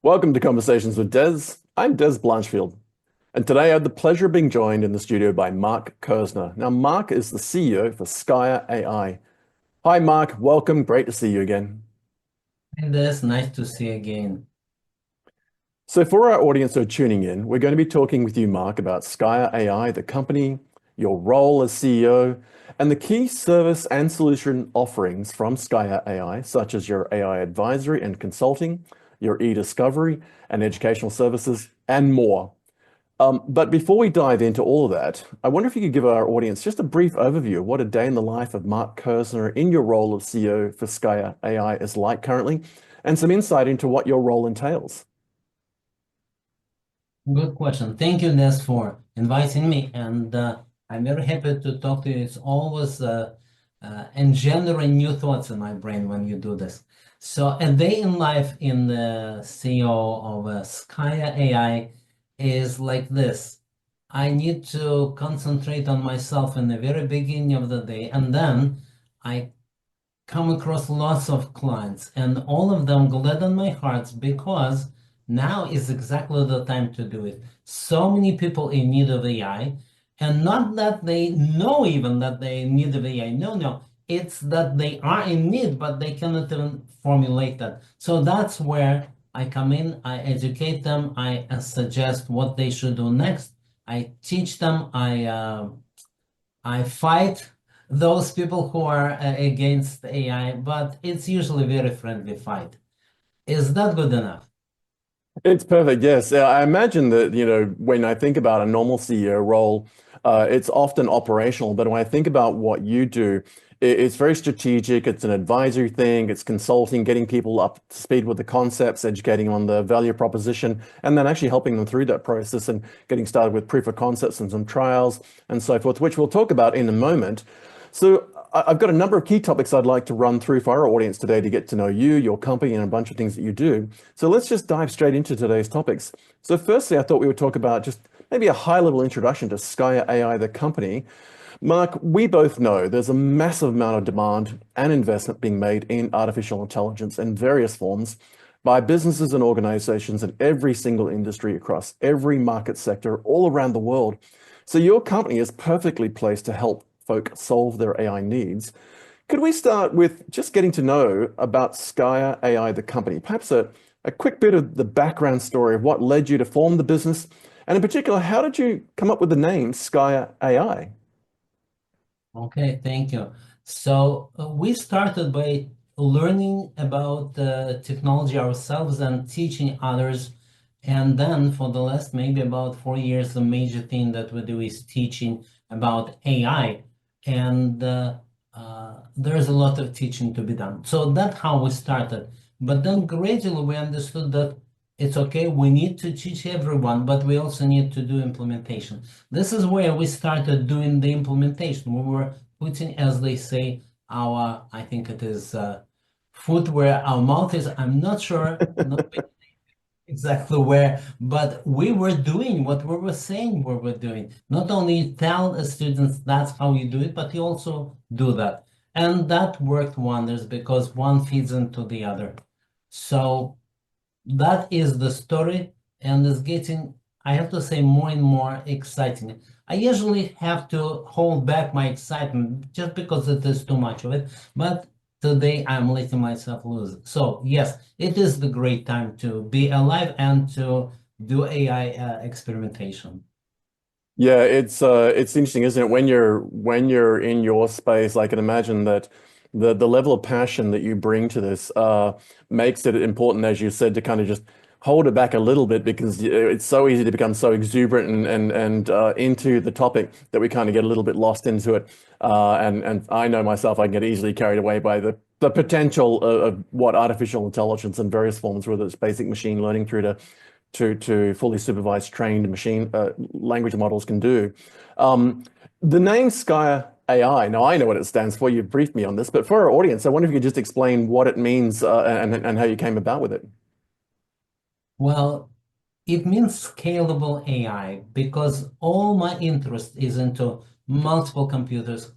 Welcome to Conversations with Dez. I'm Dez Blanchfield, and today I have the pleasure of being joined in the studio by Mark Kerzner. Now, Mark is the CEO for Scaia AI. Hi, Mark. Welcome. Great to see you again. And it's nice to see you again. So for our audience who are tuning in, we're going to be talking with you, Mark, about Scaia AI, the company, your role as CEO, and the key service and solution offerings from Scaia AI, such as your AI advisory and consulting, your e-discovery and educational services, and more. But before we dive into all of that, I wonder if you could give our audience just a brief overview of what a day in the life of Mark Kerzner in your role of CEO for Scaia AI is like currently, and some insight into what your role entails. Good question. Thank you, Nes, for inviting me. And I'm very happy to talk to you. It's always engendering new thoughts in my brain when you do this. So a day in life in the CEO of Scaia AI is like this. I need to concentrate on myself in the very beginning of the day, and then I come across lots of clients, and all of them gladden my heart because now is exactly the time to do it. So many people in need of AI, and not that they know even that they need of AI. No, it's that they are in need, but they cannot even formulate that. So that's where I come in, I educate them, I suggest what they should do next. I teach them, I fight those people who are against AI, but it's usually a very friendly fight. Is that good enough? It's perfect. Yes. I imagine that, when I think about a normal CEO role, it's often operational. But when I think about what you do, it's very strategic. It's an advisory thing. It's consulting, getting people up to speed with the concepts, educating them on the value proposition, and then actually helping them through that process and getting started with proof of concepts and some trials and so forth, which we'll talk about in a moment. So I've got a number of key topics I'd like to run through for our audience today to get to know you, your company, and a bunch of things that you do. So let's just dive straight into today's topics. So firstly, I thought we would talk about just maybe a high-level introduction to Scaia AI, the company. Mark, we both know there's a massive amount of demand and investment being made in artificial intelligence in various forms by businesses and organizations in every single industry across every market sector all around the world. So your company is perfectly placed to help folk solve their AI needs. Could we start with just getting to know about Scaia AI, the company? Perhaps a quick bit of the background story of what led you to form the business, and in particular, how did you come up with the name Scaia AI? Okay, thank you. So we started by learning about technology ourselves and teaching others. And then for the last maybe about 4 years, the major thing that we do is teaching about AI. And there's a lot of teaching to be done. So that's how we started. But then gradually we understood that it's okay, we need to teach everyone, but we also need to do implementation. This is where we started doing the implementation. We were putting, as they say, I think it is foot where our mouth is. I'm not sure, not exactly where, but we were doing what we were saying we were doing. Not only tell the students that's how you do it, but you also do that. And that worked wonders because one feeds into the other. So that is the story, and it's getting, I have to say, more and more exciting. I usually have to hold back my excitement just because it is too much of it, but today I'm letting myself loose. So yes, it is the great time to be alive and to do AI experimentation. Yeah, it's interesting, isn't it? When you're in your space, I can imagine that the level of passion that you bring to this makes it important, as you said, to kind of just hold it back a little bit because it's so easy to become so exuberant and into the topic that we kind of get a little bit lost into it. And I know myself, I can get easily carried away by the potential of what artificial intelligence in various forms, whether it's basic machine learning through to fully supervised trained machine language models can do. The name Scaia AI, now I know what it stands for, you've briefed me on this, but for our audience, I wonder if you could just explain what it means and how you came about with it. Well, it means scalable AI because all my interest is into multiple computers,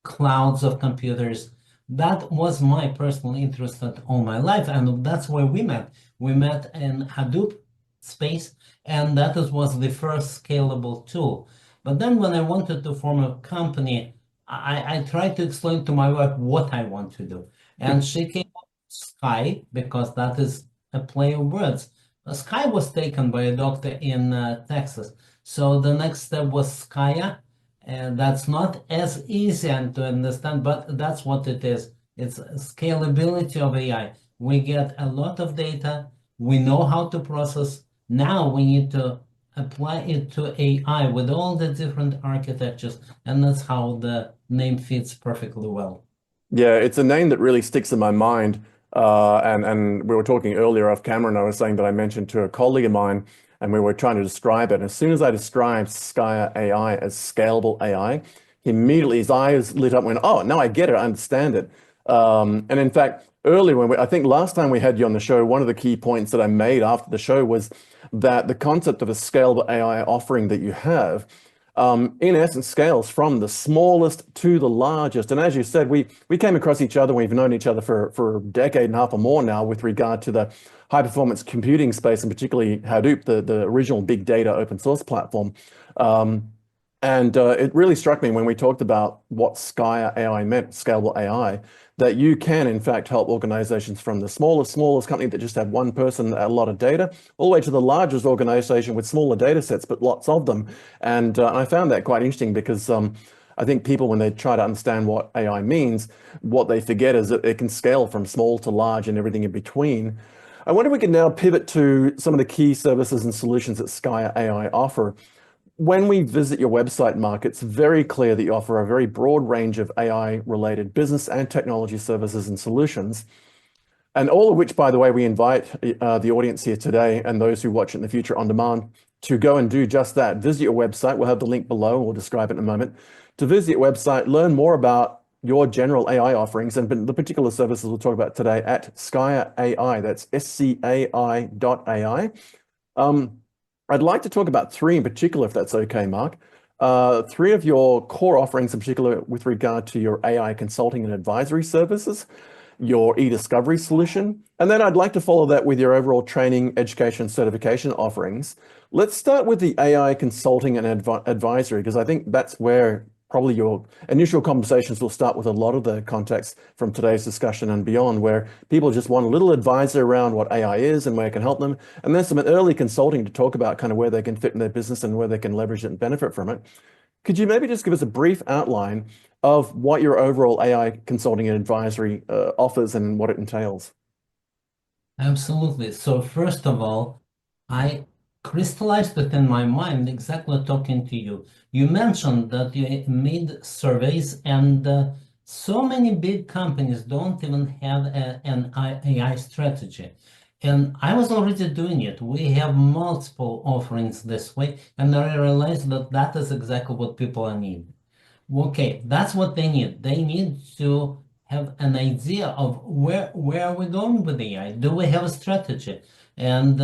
clouds of computers. That was my personal interest all my life, and that's where we met. We met in Hadoop space, and was the first scalable tool. But then when I wanted to form a company, I tried to explain to my wife what I want to do. And she came up with Sky because that is a play of words. Sky was taken by a doctor in Texas. So the next step was Scaia, and that's not as easy to understand, but that's what it is. It's scalability of AI. We get a lot of data. We know how to process. Now we need to apply it to AI with all the different architectures, and that's how the name fits perfectly well. Yeah, it's a name that really sticks in my mind. And we were talking earlier off camera, and I was saying that I mentioned to a colleague of mine, and we were trying to describe it. And as soon as I described Scaia AI as scalable AI, he immediately his eyes lit up and went, "Oh, now I get it. I understand it." And in fact, earlier I think last time we had you on the show, one of the key points that I made after the show was that the concept of a scalable AI offering that you have in essence, scales from the smallest to the largest. And as you said, we came across each other. We've known each other for a decade and a half or more now with regard to the high performance computing space, and particularly Hadoop, the original big data open source platform. And it really struck me when we talked about what Scaia AI meant, scalable AI, that you can in fact help organizations from the smallest company that just have one person, a lot of data, all the way to the largest organization with smaller data sets, but lots of them. And I found that quite interesting because I think people, when they try to understand what AI means, what they forget is that it can scale from small to large and everything in between. I wonder if we can now pivot to some of the key services and solutions that Scaia AI offer. When we visit your website, Mark, it's very clear that you offer a very broad range of AI-related business and technology services and solutions, and all of which, by the way, we invite the audience here today and those who watch it in the future on demand to go and do just that. Visit your website. We'll have the link below. We'll describe it in a moment. To visit your website, learn more about your general AI offerings and the particular services we'll talk about today at Scaia AI. That's SCAI.ai. I'd like to talk about three in particular, if that's okay, Mark. Three of your core offerings in particular with regard to your AI consulting and advisory services, your e-discovery solution, and then I'd like to follow that with your overall training, education, certification offerings. Let's start with the AI consulting and advisory, because I think that's where probably your initial conversations will start with a lot of the context from today's discussion and beyond, where people just want a little advice around what AI is and where it can help them, and then some early consulting to talk about kind of where they can fit in their business and where they can leverage it and benefit from it. Could you maybe just give us a brief outline of what your overall AI consulting and advisory offers and what it entails? Absolutely. So first of all, I crystallized it in my mind exactly talking to you. You mentioned that you made surveys, and so many big companies don't even have an AI strategy. And I was already doing it. We have multiple offerings this way, and I realized that that is exactly what people need. Okay, that's what they need. They need to have an idea of where are we going with AI? Do we have a strategy? And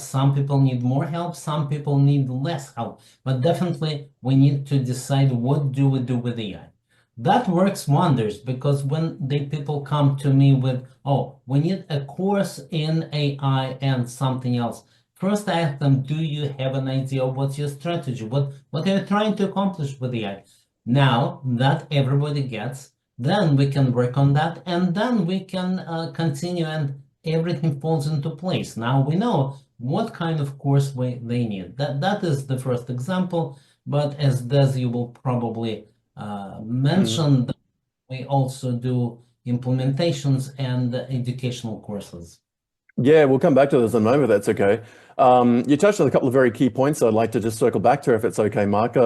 some people need more help, some people need less help, but definitely we need to decide what do we do with AI. That works wonders because when the people come to me with, oh, we need a course in AI and something else. First, I ask them, do you have an idea of what's your strategy? What are you trying to accomplish with AI? Now that everybody gets, then we can work on that, and then we can continue, and everything falls into place. Now we know what kind of course they need. That is the first example, but as Des, you will probably Mhm. mention that we also do implementations and educational courses. Yeah, we'll come back to this in a moment, if that's okay. You touched on a couple of very key points I'd like to just circle back to, if it's okay, Mark.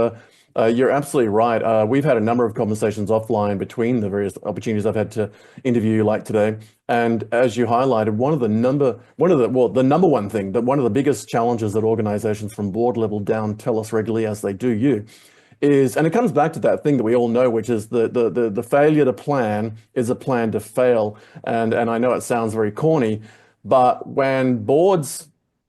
You're absolutely right. We've had a number of conversations offline between the various opportunities I've had to interview you like today. And as you highlighted, the number one thing, that one of the biggest challenges that organizations from board level down tell us regularly as they do you, is, and it comes back to that thing that we all know, which is the failure to plan is a plan to fail. And I know it sounds very corny, but when boards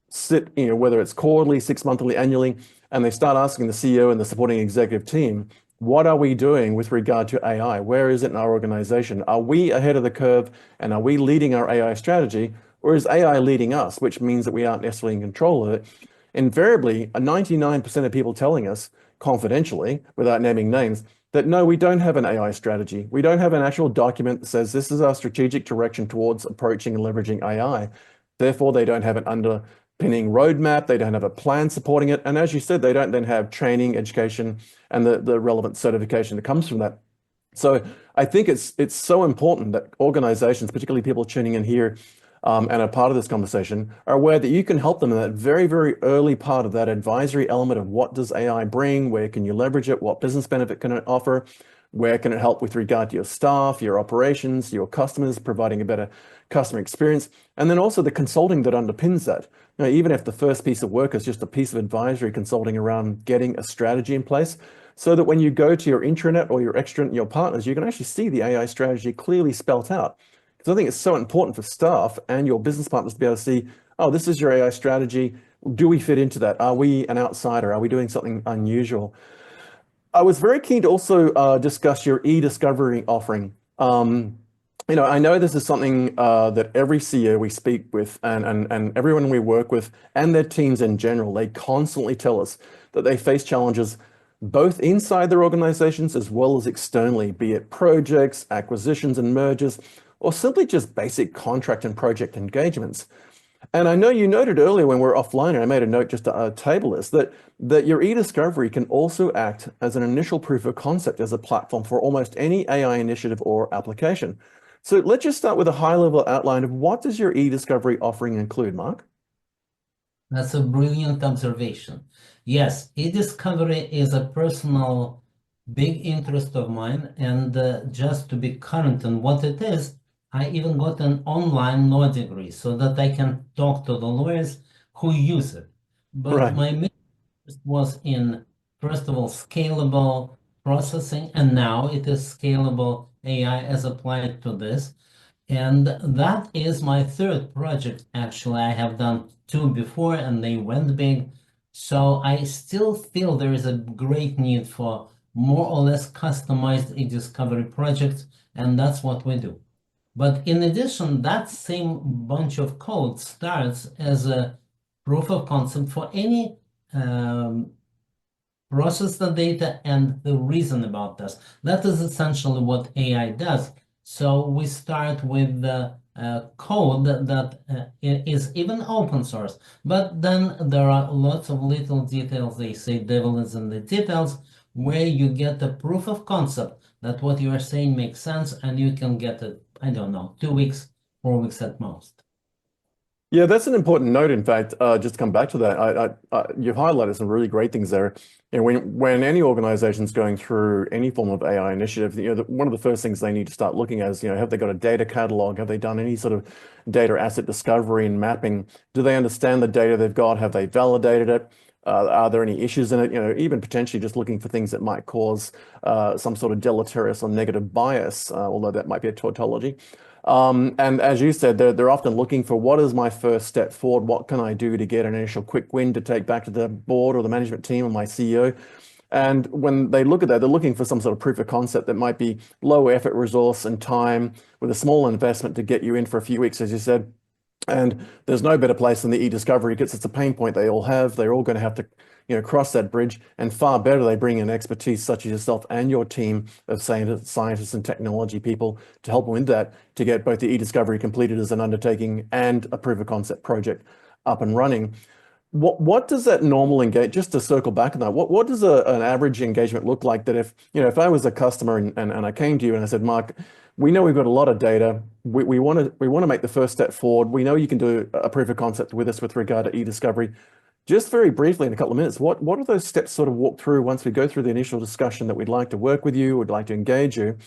sit, whether it's quarterly, 6 monthly, annually, and they start asking the CEO and the supporting executive team, what are we doing with regard to AI? Where is it in our organization? Are we ahead of the curve and are we leading our AI strategy? or is AI leading us, which means that we aren't necessarily in control of it? Invariably, 99% of people telling us confidentially, without naming names, that no, we don't have an AI strategy. We don't have an actual document that says this is our strategic direction towards approaching and leveraging AI. Therefore, they don't have an underpinning roadmap. They don't have a plan supporting it. And as you said, they don't then have training, education, and the relevant certification that comes from that. So I think it's so important that organizations, particularly people tuning in here and are part of this conversation, are aware that you can help them in that very, very early part of that advisory element of what does AI bring, where can you leverage it, what business benefit can it offer, where can it help with regard to your staff, your operations, your customers, providing a better customer experience, and then also the consulting that underpins that. You know, even if the first piece of work is just a piece of advisory consulting around getting a strategy in place, so that when you go to your intranet or your extranet, your partners, you can actually see the AI strategy clearly spelt out. Because I think it's so important for staff and your business partners to be able to see, oh, this is your AI strategy. Do we fit into that? Are we an outsider? Are we doing something unusual? I was very keen to also discuss your e-discovery offering. I know this is something that every CEO we speak with and everyone we work with and their teams in general, they constantly tell us that they face challenges both inside their organizations as well as externally, be it projects, acquisitions and mergers, or simply just basic contract and project engagements. And I know you noted earlier when we were offline, and I made a note just to table this, that your e-discovery can also act as an initial proof of concept as a platform for almost any AI initiative or application. So let's just start with a high-level outline of what does your e-discovery offering include, Mark? That's a brilliant observation. Yes, e-discovery is a personal big interest of mine. And just to be current on what it is, I even got an online law degree so that I can talk to the lawyers who use it. But Right. my main interest was in, first of all, scalable processing, and now it is scalable AI as applied to this. And that is my third project. Actually, I have done two before and they went big. So I still feel there is a great need for more or less customized e-discovery projects, and that's what we do. But in addition, that same bunch of code starts as a proof of concept for any process the data and the reason about this. That is essentially what AI does. So we start with the code that is even open source, but then there are lots of little details. They say devil is in the details, where you get a proof of concept that what you are saying makes sense, and you can get it, I don't know, 2 weeks, 4 weeks at most. Yeah, that's an important note. In fact, just to come back to that, you've highlighted some really great things there. And when any organization's going through any form of AI initiative, one of the first things they need to start looking at is, have they got a data catalog? Have they done any sort of data asset discovery and mapping? Do they understand the data they've got? Have they validated it? Are there any issues in it? Even potentially just looking for things that might cause some sort of deleterious or negative bias, although that might be a tautology. And as you said, they're often looking for what is my first step forward? What can I do to get an initial quick win to take back to the board or the management team or my CEO? And when they look at that, they're looking for some sort of proof of concept that might be low effort, resource, and time with a small investment to get you in for a few weeks, as you said. And there's no better place than the e-discovery because it's a pain point they all have. They're all going to have to, cross that bridge. And far better, they bring in expertise such as yourself and your team of scientists and technology people to help them with that, to get both the e-discovery completed as an undertaking and a proof of concept project up and running. What does that normal engage, just to circle back on that, what does an average engagement look like that if I was a customer and I came to you and I said, Mark, we know we've got a lot of data. We want to make the first step forward. We know you can do a proof of concept with us with regard to e-discovery. Just very briefly in a couple of minutes, what are those steps sort of walk through once we go through the initial discussion that we'd like to work with you, would like to engage you?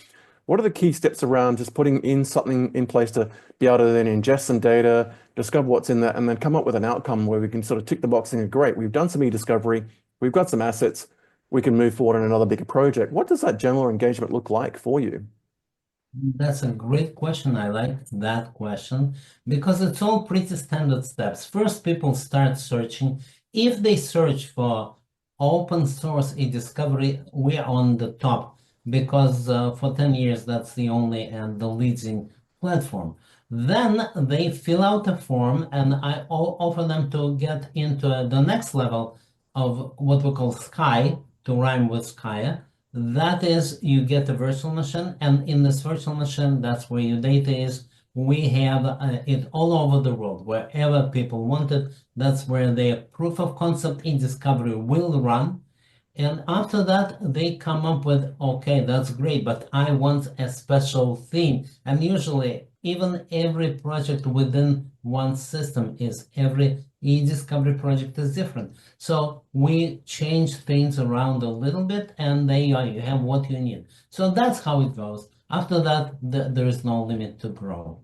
What are the key steps around just putting in something in place to be able to then ingest some data, discover what's in that, and then come up with an outcome where we can sort of tick the box and go, great, we've done some e-discovery, we've got some assets, we can move forward on another bigger project. What does that general engagement look like for you? That's a great question. I like that question because it's all pretty standard steps. First, people start searching. If they search for open source e-discovery, we're on the top because for 10 years, that's the only and the leading platform. Then they fill out a form, and I offer them to get into the next level of what we call Sky, to rhyme with Scaia. That is, you get a virtual machine, and in this virtual machine, that's where your data is. We have it all over the world, wherever people want it. That's where their proof of concept in discovery will run. And after that, they come up with, okay, that's great, but I want a special theme. And usually, even every project within one system is every e-discovery project is different. So we change things around a little bit, and there you are, you have what you need. So that's how it goes. After that, there is no limit to grow.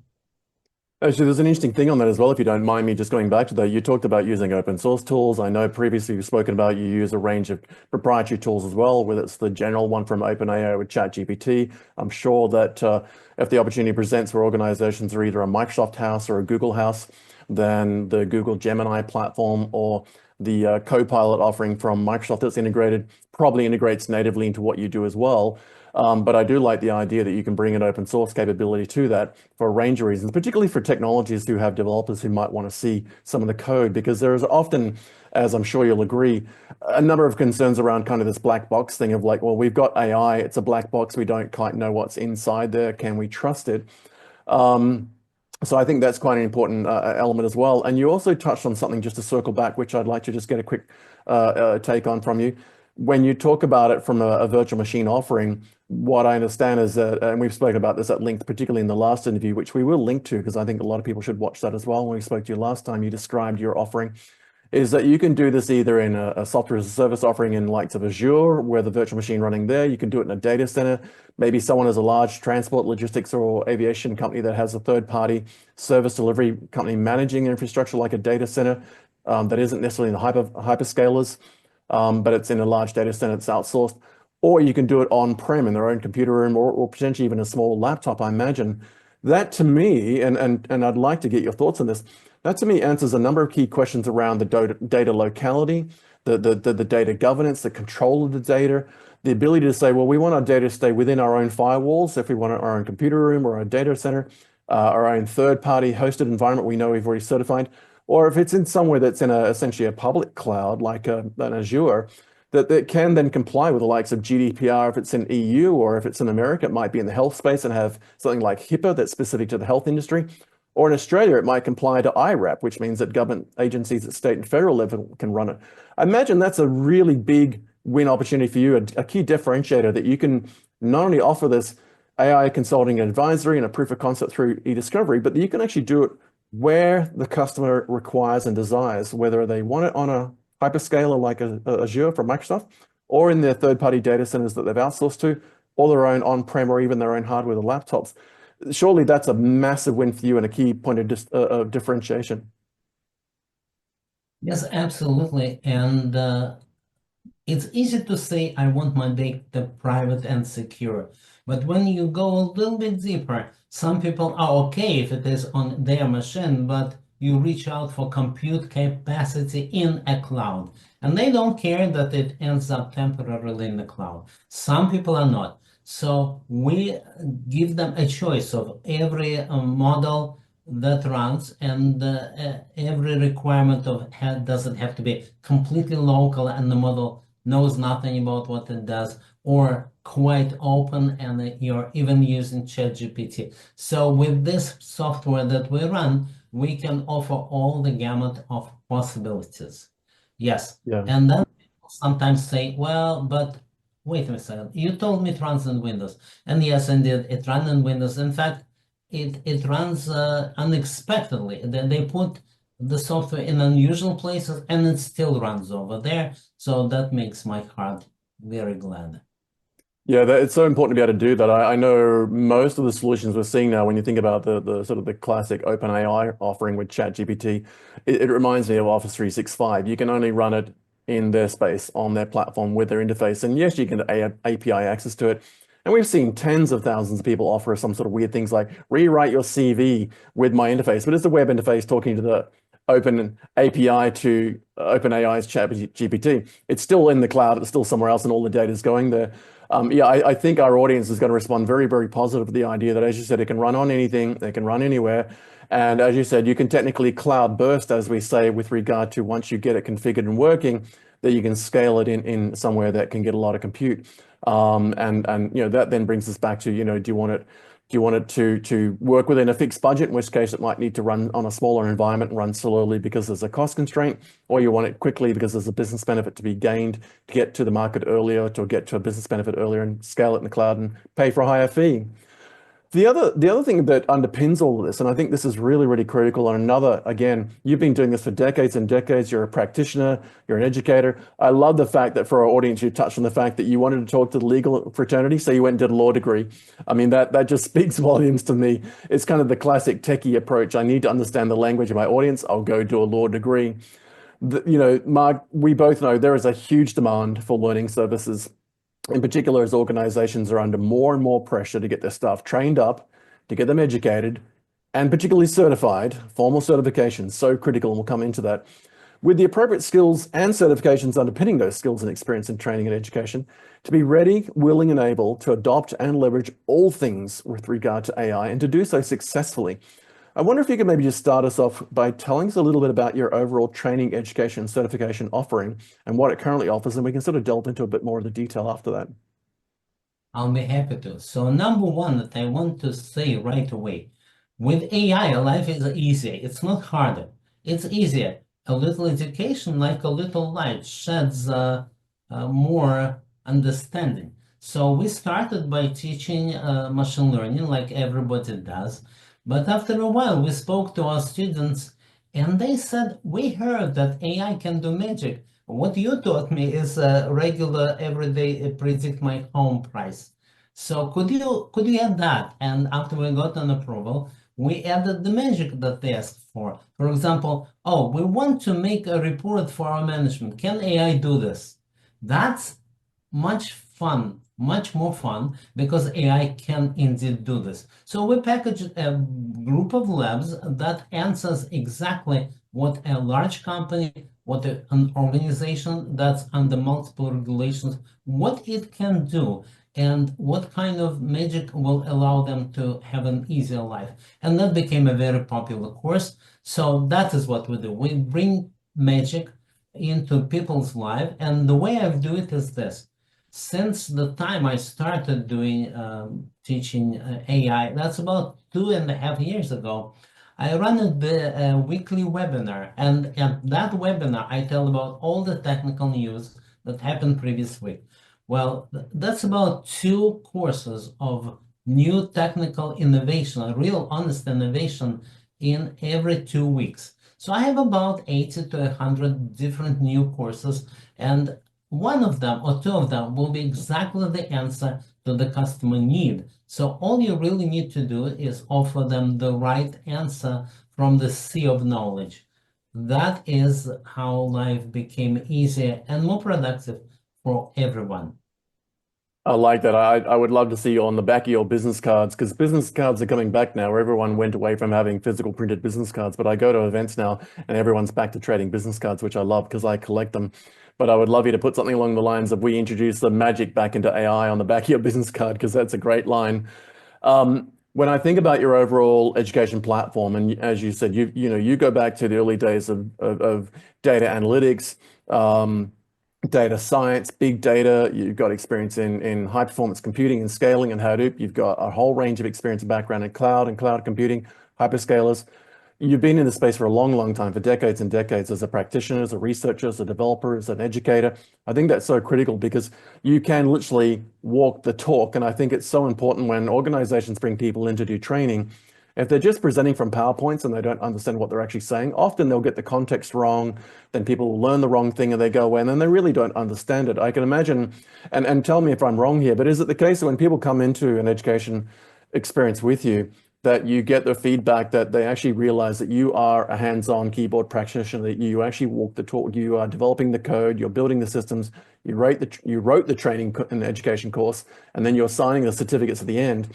Actually, there's an interesting thing on that as well, if you don't mind me just going back to that. You talked about using open source tools. I know previously you've spoken about you use a range of proprietary tools as well, whether it's the general one from OpenAI with ChatGPT. I'm sure that if the opportunity presents where organizations are either a Microsoft house or a Google house, then the Google Gemini platform or the Copilot offering from Microsoft that's integrated probably integrates natively into what you do as well. But I do like the idea that you can bring an open source capability to that for a range of reasons, particularly for technologies who have developers who might want to see some of the code, because there is often, as I'm sure you'll agree, a number of concerns around kind of this black box thing of like, well, we've got AI, it's a black box, we don't quite know what's inside there, can we trust it? So I think that's quite an important element as well. And you also touched on something just to circle back, which I'd like to just get a quick take on from you. When you talk about it from a virtual machine offering, what I understand is that, and we've spoken about this at length, particularly in the last interview, which we will link to, because I think a lot of people should watch that as well. When we spoke to you last time, you described your offering, is that you can do this either in a software as a service offering in likes of Azure, where the virtual machine running there, you can do it in a data center. Maybe someone has a large transport, logistics, or aviation company that has a third-party service delivery company managing infrastructure like a data center that isn't necessarily in the hyperscalers, but it's in a large data center, it's outsourced. Or you can do it on-prem in their own computer room or potentially even a small laptop, I imagine. That to me, and I'd like to get your thoughts on this, that to me answers a number of key questions around the data locality, the data governance, the control of the data, the ability to say, well, we want our data to stay within our own firewalls if we want our own computer room or our data center, our own third-party hosted environment we know we've already certified, or if it's in somewhere that's in essentially a public cloud like an Azure, that can then comply with the likes of GDPR if it's in EU, or if it's in America, it might be in the health space and have something like HIPAA that's specific to the health industry. Or in Australia, it might comply to IRAP, which means that government agencies at state and federal level can run it. I imagine that's a really big win opportunity for you, a key differentiator that you can not only offer this AI consulting and advisory and a proof of concept through e-discovery, but that you can actually do it where the customer requires and desires, whether they want it on a hyperscaler like Azure from Microsoft, or in their third-party data centers that they've outsourced to, or their own on-prem or even their own hardware, the laptops. Surely that's a massive win for you and a key point of differentiation. Yes, absolutely. And it's easy to say I want my data private and secure, but when you go a little bit deeper, some people are okay if it is on their machine, but you reach out for compute capacity in a cloud, and they don't care that it ends up temporarily in the cloud. Some people are not. So we give them a choice of every model that runs, and every requirement of does it have to be completely local and the model knows nothing about what it does, or quite open and you're even using ChatGPT. So with this software that we run, we can offer all the gamut of possibilities. Yes. Yeah. And then people sometimes say, well, but wait a second, you told me it runs in Windows. And yes, indeed, it runs in Windows. In fact, it runs unexpectedly. They put the software in unusual places and it still runs over there. So that makes my heart very glad. Yeah, it's so important to be able to do that. I know most of the solutions we're seeing now, when you think about the sort of the classic OpenAI offering with ChatGPT, it reminds me of Office 365. You can only run it in their space, on their platform with their interface. And yes, you can API access to it. And we've seen tens of thousands of people offer some sort of weird things like rewrite your CV with my interface, but it's the web interface talking to the open API to OpenAI's ChatGPT. It's still in the cloud, it's still somewhere else, and all the data is going there. Yeah, I think our audience is going to respond very, very positive to the idea that, as you said, it can run on anything, it can run anywhere. And as you said, you can technically cloud burst, as we say, with regard to once you get it configured and working, that you can scale it in somewhere that can get a lot of compute. And that then brings us back to, do you want it to work within a fixed budget, in which case it might need to run on a smaller environment and run slowly because there's a cost constraint, or you want it quickly because there's a business benefit to be gained to get to the market earlier, to get to a business benefit earlier and scale it in the cloud and pay for a higher fee. The other thing that underpins all of this, and I think this is really, really critical, and again, you've been doing this for decades and decades. You're a practitioner, you're an educator. I love the fact that for our audience, you touched on the fact that you wanted to talk to the legal fraternity, so you went and did a law degree. I mean, that just speaks volumes to me. It's kind of the classic techie approach. I need to understand the language of my audience. I'll go do a law degree. Mark, we both know there is a huge demand for learning services, in particular as organizations are under more and more pressure to get their staff trained up, to get them educated, and particularly certified. Formal certification, so critical, and we'll come into that. With the appropriate skills and certifications underpinning those skills and experience in training and education, to be ready, willing, and able to adopt and leverage all things with regard to AI, and to do so successfully. I wonder if you could maybe just start us off by telling us a little bit about your overall training, education, and certification offering and what it currently offers, and we can sort of delve into a bit more of the detail after that. I'll be happy to. So number one that I want to say right away, with AI, life is easier. It's not harder. It's easier. A little education, like a little light, sheds more understanding. So we started by teaching machine learning like everybody does. But after a while, we spoke to our students and they said, we heard that AI can do magic. What you taught me is regular, everyday predict my home price. So could you add that? And after we got an approval, we added the magic that they asked for. For example, oh, we want to make a report for our management. Can AI do this? That's much fun, much more fun, because AI can indeed do this. So we packaged a group of labs that answers exactly what a large company, what an organization that's under multiple regulations, what it can do, and what kind of magic will allow them to have an easier life. And that became a very popular course. So that is what we do. We bring magic into people's life. And the way I do it is this. Since the time I started doing teaching AI, that's about 2.5 years ago, I run the weekly webinar. And at that webinar, I tell about all the technical news that happened previous week. Well, that's about 2 courses of new technical innovation, a real honest innovation in every 2 weeks. So I have about 80 to 100 different new courses, and one of them or 2 of them will be exactly the answer to the customer need. So all you really need to do is offer them the right answer from the sea of knowledge. That is how life became easier and more productive for everyone. I like that. I would love to see you on the back of your business cards, because business cards are coming back now. Everyone went away from having physical printed business cards, but I go to events now and everyone's back to trading business cards, which I love because I collect them. But I would love you to put something along the lines of, we introduce the magic back into AI on the back of your business card, because that's a great line. When I think about your overall education platform, and as you said, you go back to the early days of data analytics, data science, big data. You've got experience in high performance computing and scaling and Hadoop. You've got a whole range of experience and background in cloud and cloud computing, hyperscalers. You've been in the space for a long, long time, for decades and decades, as a practitioner, as a researcher, as a developer, as an educator. I think that's so critical because you can literally walk the talk. And I think it's so important when organizations bring people in to do training. If they're just presenting from PowerPoints and they don't understand what they're actually saying, often they'll get the context wrong, then people will learn the wrong thing and they go away and then they really don't understand it. I can imagine, and tell me if I'm wrong here, but is it the case that when people come into an education experience with you, that you get the feedback that they actually realize that you are a hands-on keyboard practitioner, that you actually walk the talk, you are developing the code, you're building the systems, you wrote the training and education course, and then you're signing the certificates at the end.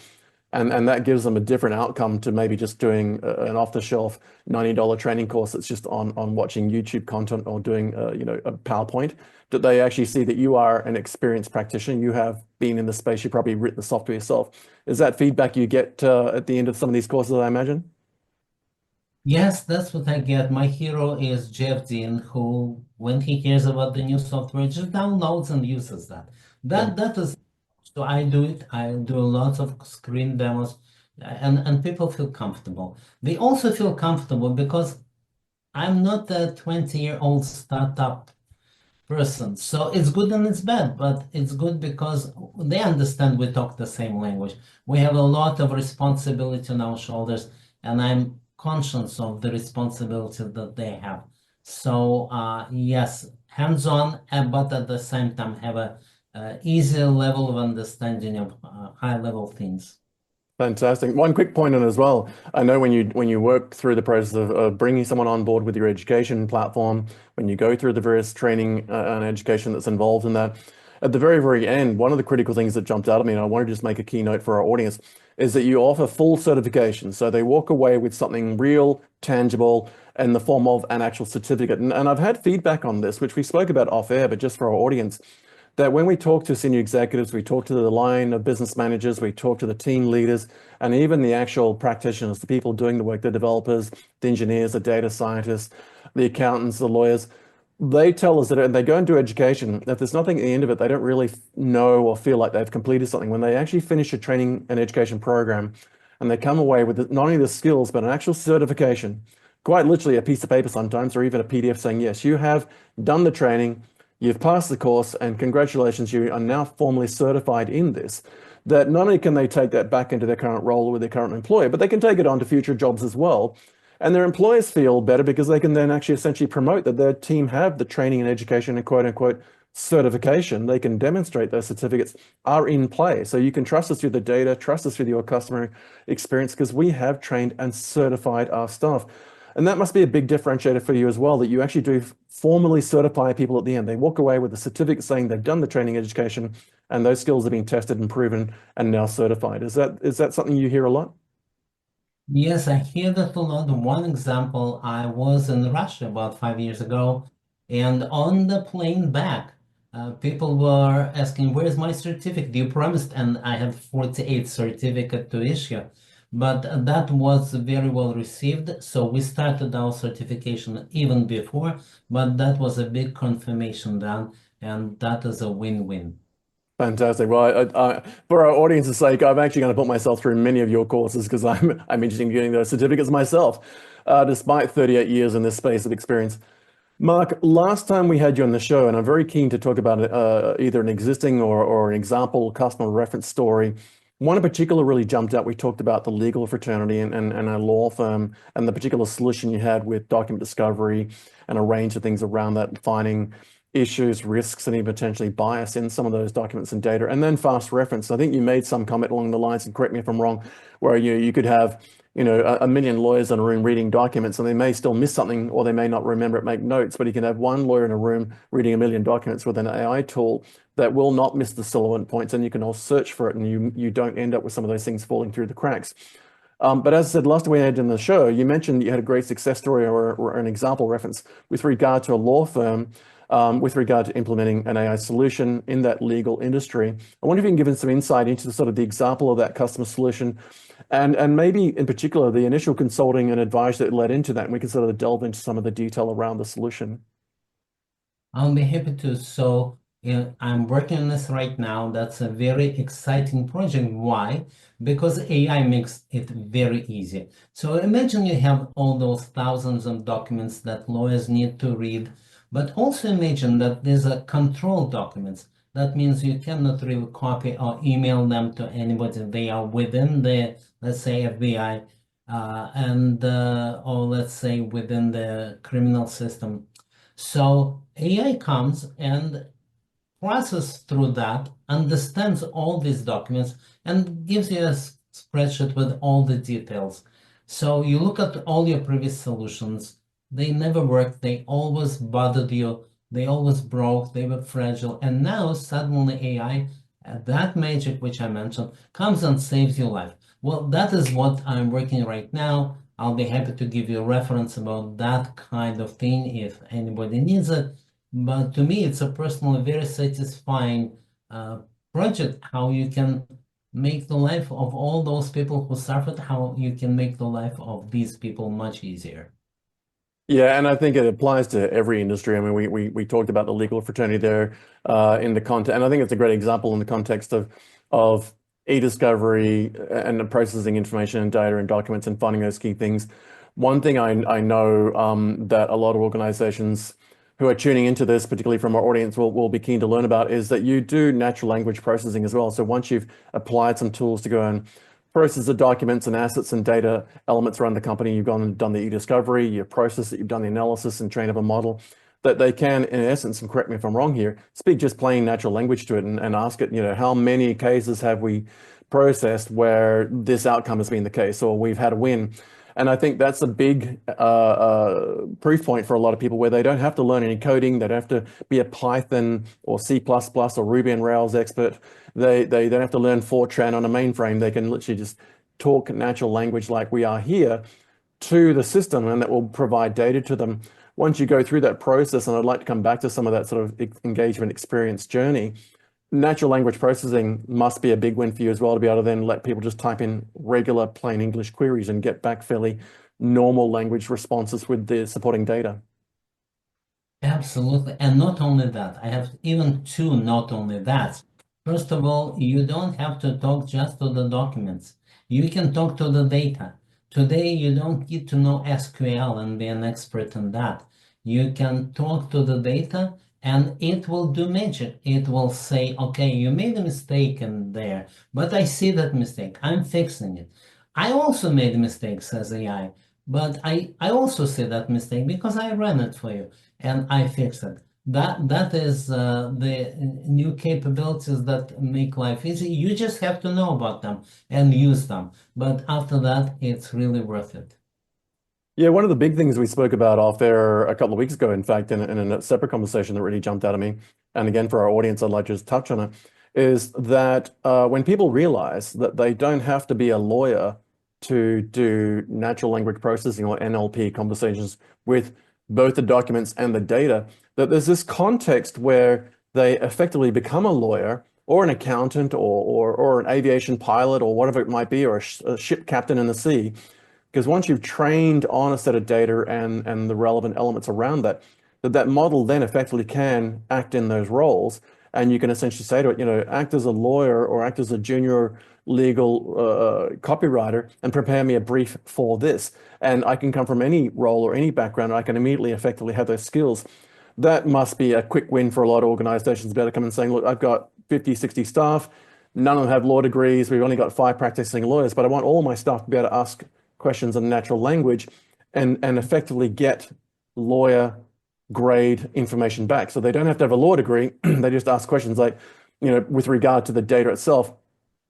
and that gives them a different outcome to maybe just doing an off-the-shelf $90 training course that's just on watching YouTube content or doing a PowerPoint. That they actually see that you are an experienced practitioner, you have been in the space, you've probably written the software yourself. Is that feedback you get at the end of some of these courses, I imagine? Yes, that's what I get. My hero is Jeff Dean, who, when he hears about the new software, just downloads and uses that. Yeah. That is, so I do it. I do lots of screen demos, and people feel comfortable. They also feel comfortable because I'm not a 20-year-old startup person. So it's good and it's bad, but it's good because they understand we talk the same language. We have a lot of responsibility on our shoulders, and I'm conscious of the responsibility that they have. So yes, hands-on, but at the same time have a easy level of understanding of high-level things. Fantastic. One quick point on as well. I know when you work through the process of bringing someone on board with your education platform, when you go through the various training and education that's involved in that, at the very, very end, one of the critical things that jumped out at me, and I want to just make a keynote for our audience, is that you offer full certification. So they walk away with something real, tangible, in the form of an actual certificate. And I've had feedback on this, which we spoke about off air, but just for our audience, that when we talk to senior executives, we talk to the line of business managers, we talk to the team leaders, and even the actual practitioners, the people doing the work, the developers, the engineers, the data scientists, the accountants, the lawyers, they tell us that, and they go into education, that there's nothing at the end of it, they don't really know or feel like they've completed something. When they actually finish a training and education program, and they come away with not only the skills, but an actual certification, quite literally a piece of paper sometimes, or even a PDF saying, yes, you have done the training, you've passed the course, and congratulations, you are now formally certified in this. That not only can they take that back into their current role with their current employer, but they can take it on to future jobs as well. And their employers feel better because they can then actually essentially promote that their team have the training and education and quote unquote certification. They can demonstrate those certificates are in play. So you can trust us with the data, trust us with your customer experience because we have trained and certified our staff. And that must be a big differentiator for you as well, that you actually do formally certify people at the end. They walk away with a certificate saying they've done the training education and those skills have been tested and proven and now certified. Is that something you hear a lot? Yes, I hear that a lot. One example, I was in Russia about 5 years ago, and on the plane back, people were asking, "Where's my certificate? You promised," and I had 48 certificate to issue. But that was very well received, so we started our certification even before, but that was a big confirmation then, and that is a win-win. Fantastic. Well, for our audience's sake, I'm actually going to put myself through many of your courses because I'm interested in getting those certificates myself, despite 38 years in this space of experience. Mark, last time we had you on the show, and I'm very keen to talk about either an existing or an example customer reference story. One in particular really jumped out. We talked about the legal fraternity and a law firm and the particular solution you had with document discovery and a range of things around that, finding issues, risks, and even potentially bias in some of those documents and data. And then fast reference. I think you made some comment along the lines, and correct me if I'm wrong, where you could have a million lawyers in a room reading documents and they may still miss something or they may not remember it, make notes, but you can have one lawyer in a room reading a million documents with an AI tool that will not miss the salient points and you can all search for it and you don't end up with some of those things falling through the cracks. But as I said, last time we had in the show, you mentioned you had a great success story or an example reference with regard to a law firm with regard to implementing an AI solution in that legal industry. I wonder if you can give us some insight into the sort of the example of that customer solution and maybe in particular the initial consulting and advice that led into that. And we can sort of delve into some of the detail around the solution. I'll be happy to. So, I'm working on this right now. That's a very exciting project. Why? Because AI makes it very easy. So imagine you have all those thousands of documents that lawyers need to read, but also imagine that these are controlled documents. That means you cannot really copy or email them to anybody. They are within the, let's say, FBI, or let's say within the criminal system. So AI comes and processes through that, understands all these documents, and gives you a spreadsheet with all the details. So you look at all your previous solutions, they never worked, they always bothered you, they always broke, they were fragile, and now suddenly AI, that magic which I mentioned, comes and saves your life. Well, that is what I'm working right now. I'll be happy to give you a reference about that kind of thing if anybody needs it. But to me, it's a personally very satisfying uh, project, how you can make the life of all those people who suffered, how you can make the life of these people much easier. Yeah, and I think it applies to every industry. I mean, we talked about the legal fraternity there in the context, and I think it's a great example in the context of e-discovery and the processing information and data and documents and finding those key things. One thing I know that a lot of organizations who are tuning into this, particularly from our audience, will be keen to learn about is that you do natural language processing as well. So once you've applied some tools to go and process the documents and assets and data elements around the company. You've gone and done the e-discovery, you've processed it, you've done the analysis and trained up a model that they can, in essence, and correct me if I'm wrong here, speak just plain natural language to it and ask it, how many cases have we processed where this outcome has been the case or we've had a win. And I think that's a big proof point for a lot of people where they don't have to learn any coding. They don't have to be a Python or C++ or Ruby and Rails expert. They don't have to learn Fortran on a mainframe. They can literally just talk natural language like we are here to the system, and that will provide data to them. Once you go through that process, and I'd like to come back to some of that sort of engagement experience journey, natural language processing must be a big win for you as well to be able to then let people just type in regular plain English queries and get back fairly normal language responses with the supporting data. Absolutely. And not only that, I have even two not only that. First of all, you don't have to talk just to the documents. You can talk to the data. Today, you don't need to know SQL and be an expert in that. You can talk to the data and it will do magic. It will say, okay, you made a mistake in there, but I see that mistake. I'm fixing it. I also made mistakes as AI, but I also see that mistake because I ran it for you and I fix it. That is the new capabilities that make life easy. You just have to know about them and use them. But after that, it's really worth it. Yeah, one of the big things we spoke about off air a couple of weeks ago, in fact, in a separate conversation that really jumped out at me, and again for our audience, I'd like to just touch on it, is that when people realize that they don't have to be a lawyer to do natural language processing or NLP conversations with both the documents and the data, that there's this context where they effectively become a lawyer or an accountant or an aviation pilot or whatever it might be, or a ship captain in the sea. Because once you've trained on a set of data and the relevant elements around that, that model then effectively can act in those roles. And you can essentially say to it, act as a lawyer or act as a junior legal copywriter and prepare me a brief for this. And I can come from any role or any background, and I can immediately effectively have those skills. That must be a quick win for a lot of organizations, to be able to come and saying, look, I've got 50, 60 staff. None of them have law degrees. We've only got 5 practicing lawyers, but I want all my staff to be able to ask questions in natural language and effectively get lawyer grade information back. So they don't have to have a law degree. They just ask questions like, with regard to the data itself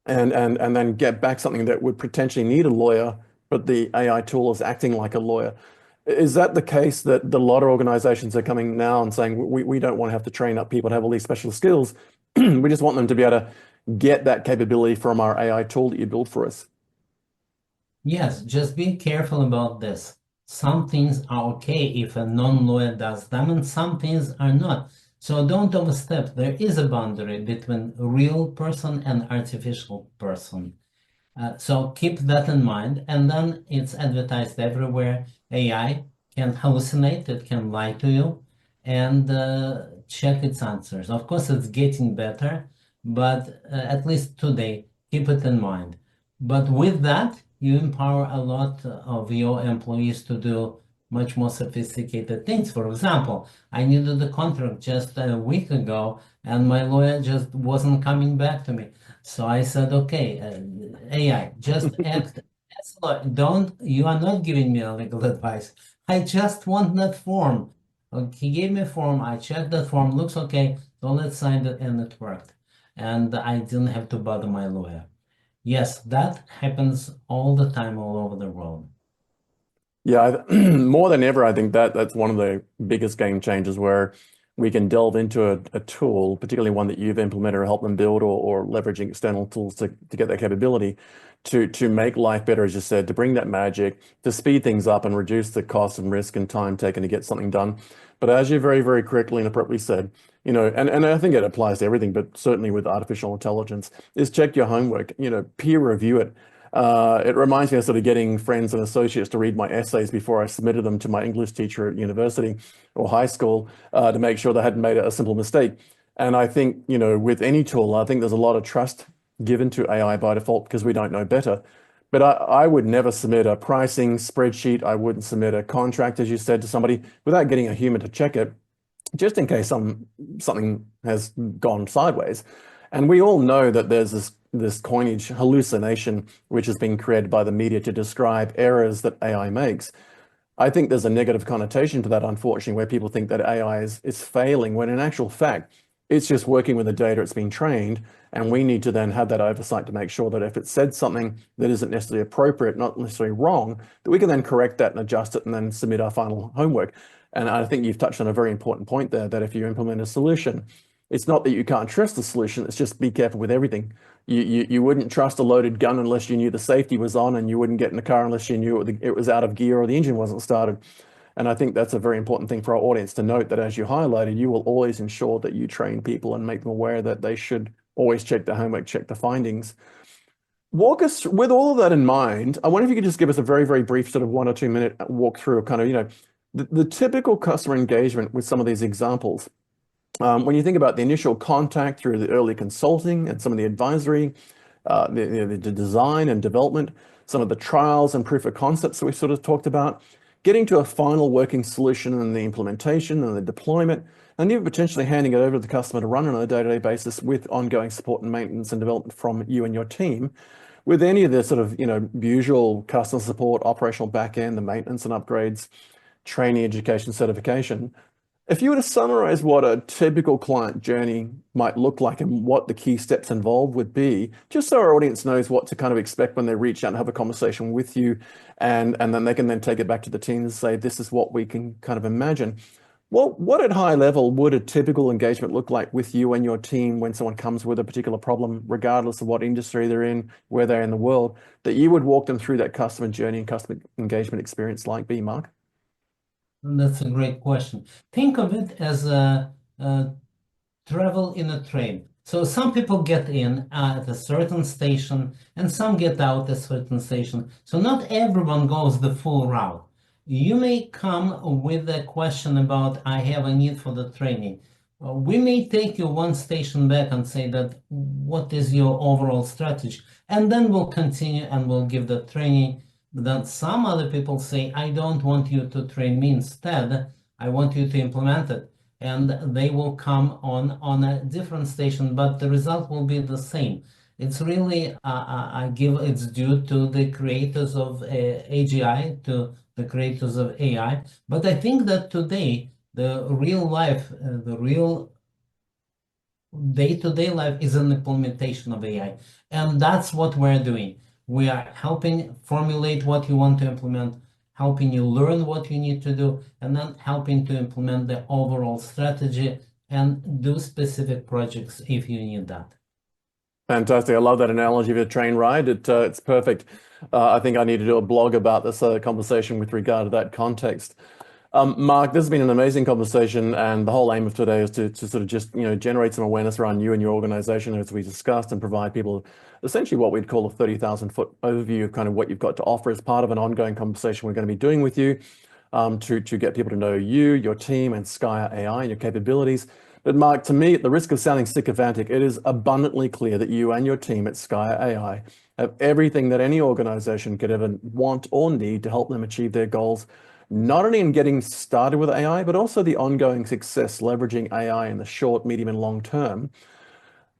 and then get back something that would potentially need a lawyer, but the AI tool is acting like a lawyer. Is that the case that a lot of organizations are coming now and saying, we don't want to have to train up people to have all these special skills. We just want them to be able to get that capability from our AI tool that you built for us? Yes, just be careful about this. Some things are okay if a non-lawyer does them, and some things are not. So don't overstep. There is a boundary between real person and artificial person. So keep that in mind, and then it's advertised everywhere. AI can hallucinate, it can lie to you, and check its answers. Of course, it's getting better, but at least today, keep it in mind. But with that, you empower a lot of your employees to do much more sophisticated things. For example, I needed a contract just a week ago, and my lawyer just wasn't coming back to me. So I said, okay, AI, just act as a lawyer. Don't, you are not giving me a legal advice. I just want that form. He gave me a form. I checked that form. Looks okay. So let's sign it, and it worked. And I didn't have to bother my lawyer. Yes, that happens all the time, all over the world. Yeah, more than ever, I think that's one of the biggest game changers where we can delve into a tool, particularly one that you've implemented or helped them build, or leveraging external tools to get that capability to make life better, as you said, to bring that magic, to speed things up and reduce the cost and risk and time taken to get something done. But as you very, very correctly and appropriately said, and I think it applies to everything, but certainly with artificial intelligence, is check your homework, peer review it. It reminds me of sort of getting friends and associates to read my essays before I submitted them to my English teacher at university or high school to make sure they hadn't made a simple mistake. And I think, with any tool, I think there's a lot of trust given to AI by default because we don't know better. But I would never submit a pricing spreadsheet. I wouldn't submit a contract, as you said, to somebody without getting a human to check it, just in case something has gone sideways. And we all know that there's this coinage hallucination, which has been created by the media to describe errors that AI makes. I think there's a negative connotation to that, unfortunately, where people think that AI is failing, when in actual fact, it's just working with the data it's been trained. And we need to then have that oversight to make sure that if it said something that isn't necessarily appropriate, not necessarily wrong, that we can then correct that and adjust it and then submit our final homework. And I think you've touched on a very important point there, that if you implement a solution, it's not that you can't trust the solution, it's just be careful with everything. You wouldn't trust a loaded gun unless you knew the safety was on, and you wouldn't get in the car unless you knew it was out of gear or the engine wasn't started. And I think that's a very important thing for our audience to note, that as you highlighted, you will always ensure that you train people and make them aware that they should always check the homework, check the findings. Walk us, with all of that in mind, I wonder if you could just give us a very, very brief sort of 1 or 2 minute walk through of kind of, the typical customer engagement with some of these examples. When you think about the initial contact through the early consulting and some of the advisory, the design and development, some of the trials and proof of concepts that we sort of talked about, getting to a final working solution and the implementation and the deployment, and even potentially handing it over to the customer to run on a day-to-day basis with ongoing support and maintenance and development from you and your team. With any of the sort of, usual customer support, operational backend, the maintenance and upgrades, training, education, certification. If you were to summarize what a typical client journey might look like and what the key steps involved would be, just so our audience knows what to kind of expect when they reach out and have a conversation with you, and then they can then take it back to the team and say, this is what we can kind of imagine. What at high level would a typical engagement look like with you and your team when someone comes with a particular problem, regardless of what industry they're in, where they're in the world, that you would walk them through that customer journey and customer engagement experience like be, Mark? That's a great question. Think of it as a travel in a train. So some people get in at a certain station and some get out at a certain station. So not everyone goes the full route. You may come with a question about, I have a need for the training. We may take you one station back and say that, what is your overall strategy? And then we'll continue and we'll give the training. Then some other people say, I don't want you to train me, instead, I want you to implement it. And they will come on a different station, but the result will be the same. It's really, I give its due to the creators of AGI, to the creators of AI. But I think that today, the real life, the real day-to-day life is an implementation of AI. And that's what we're doing. We are helping formulate what you want to implement, helping you learn what you need to do, and then helping to implement the overall strategy and do specific projects if you need that. Fantastic. I love that analogy of a train ride. It's perfect. I think I need to do a blog about this conversation with regard to that context. Mark, this has been an amazing conversation, and the whole aim of today is to sort of just generate some awareness around you and your organization, as we discussed, and provide people essentially what we'd call a 30,000-foot overview of kind of what you've got to offer as part of an ongoing conversation we're going to be doing with you, to get people to know you, your team, and Scaia AI and your capabilities. But Mark, to me, at the risk of sounding sycophantic, it is abundantly clear that you and your team at Scaia AI have everything that any organization could ever want or need to help them achieve their goals, not only in getting started with AI, but also the ongoing success leveraging AI in the short, medium, and long term.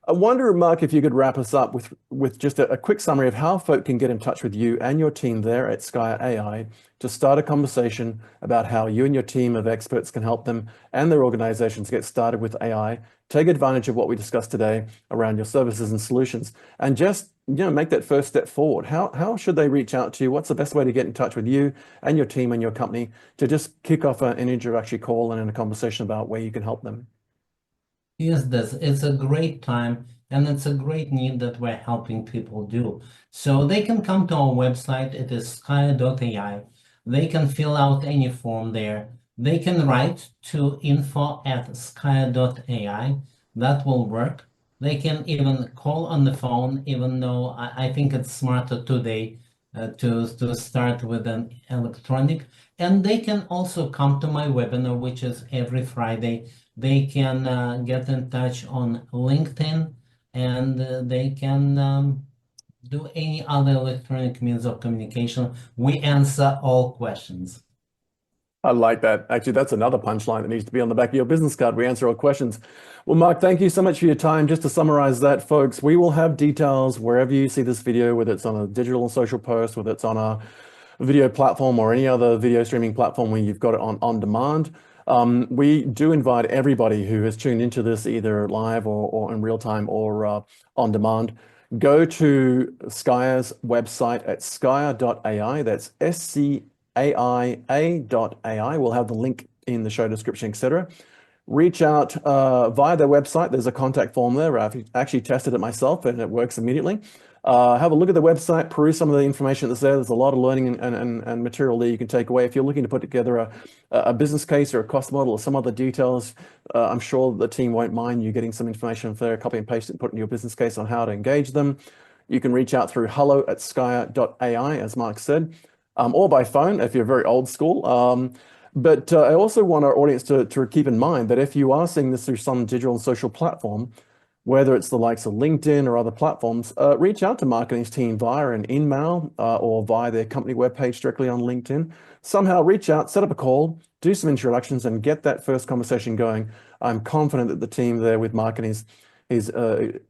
I wonder, Mark, if you could wrap us up with just a quick summary of how folk can get in touch with you and your team there at Scaia AI to start a conversation about how you and your team of experts can help them and their organizations get started with AI, take advantage of what we discussed today around your services and solutions, and just make that first step forward? How should they reach out to you? What's the best way to get in touch with you and your team and your company to just kick off an introductory call and a conversation about where you can help them? Yes, this it's a great time and it's a great need that we're helping people do. So they can come to our website, it is Scaia.ai. They can fill out any form there. They can write to info@Scaia.ai. That will work. They can even call on the phone, even though I think it's smarter today to start with an electronic. And they can also come to my webinar, which is every Friday. They can get in touch on LinkedIn, and they can do any other electronic means of communication. We answer all questions. I like that. Actually, that's another punchline that needs to be on the back of your business card. We answer all questions. Well, Mark, thank you so much for your time. Just to summarize that, folks, we will have details wherever you see this video, whether it's on a digital and social post, whether it's on a video platform or any other video streaming platform where you've got it on demand. We do invite everybody who has tuned into this either live or in real time or on demand. Go to Scaia's website at scaia.ai. That's SCAIA.ai. We'll have the link in the show description, etc. Reach out via their website. There's a contact form there. I've actually tested it myself and it works immediately. Have a look at the website, peruse some of the information that's there. There's a lot of learning and material there you can take away. If you're looking to put together a business case or a cost model or some other details, I'm sure the team won't mind you getting some information there, copy and paste it, and put in your business case on how to engage them. You can reach out through hello@scaia.ai, as Mark said, or by phone if you're very old school. But I also want our audience to keep in mind that if you are seeing this through some digital and social platform, whether it's the likes of LinkedIn or other platforms, reach out to marketing's team via an email or via their company webpage directly on LinkedIn. Somehow reach out, set up a call, do some introductions, and get that first conversation going. I'm confident that the team there with marketing, his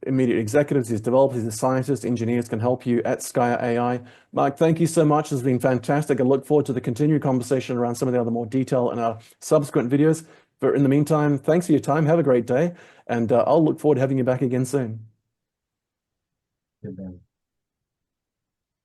immediate executives, his developers, his scientists, engineers can help you at Scaia AI. Mark, thank you so much. It's been fantastic. I look forward to the continued conversation around some of the other more detail in our subsequent videos. But in the meantime, thanks for your time. Have a great day. And I'll look forward to having you back again soon. Good.